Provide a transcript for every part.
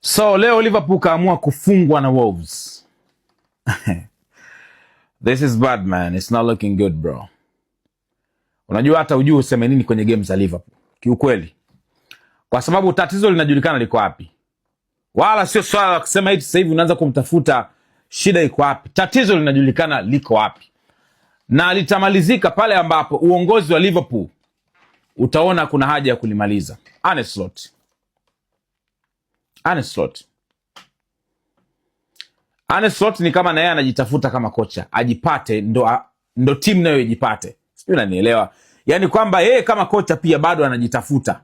So leo Liverpool kaamua kufungwa na Wolves. This is bad man, it's not looking good bro. Unajua hata ujue useme nini kwenye game za Liverpool kiukweli, kwa sababu tatizo linajulikana liko wapi, wala sio swala la kusema hivi sasa hivi unaanza kumtafuta shida iko wapi. Tatizo linajulikana liko wapi, na litamalizika pale ambapo uongozi wa Liverpool utaona kuna haja ya kulimaliza. Arne Slot ni kama na yeye anajitafuta kama kocha, ajipate ndo timu nayo ijipate. Sijui unanielewa? Yaani kwamba yeye kama kocha pia bado anajitafuta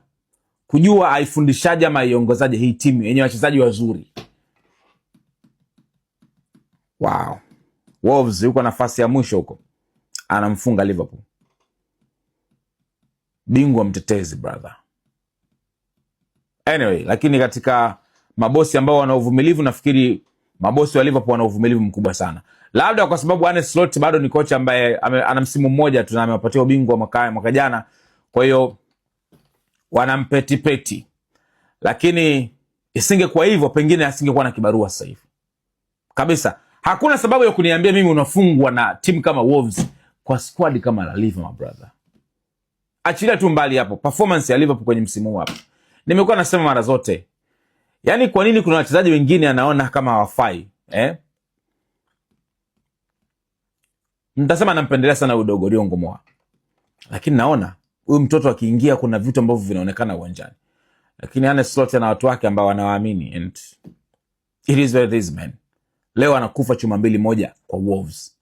kujua aifundishaje ama aiongozaje hii timu yenye wachezaji wazuri. Wow. Wolves yuko nafasi ya mwisho huko, anamfunga Liverpool. Bingwa mtetezi brother. Anyway, lakini katika mabosi ambao wana uvumilivu, nafikiri mabosi wa Liverpool wana uvumilivu mkubwa sana. Labda kwa sababu Arne Slot bado ni kocha ambaye ana msimu mmoja tu na amewapatia ubingwa mwaka jana. Kwa hiyo wanampetipeti. Lakini isingekuwa hivyo pengine asingekuwa na kibarua sasa hivi. Kabisa. Hakuna sababu ya kuniambia mimi unafungwa na timu kama Wolves kwa squad kama la Liverpool brother. Achilia tu mbali hapo performance ya Liverpool kwenye msimu huu hapa. Nimekuwa nasema mara zote, yaani kwa nini kuna wachezaji wengine anaona kama hawafai, Mtasema nampendelea sana udogo Riongo Moa. Lakini naona huyu mtoto akiingia kuna vitu ambavyo vinaonekana uwanjani. Lakini Arne Slot na watu wake ambao wanawaamini, and it is where it is man. Leo anakufa chuma 2-1 kwa Wolves.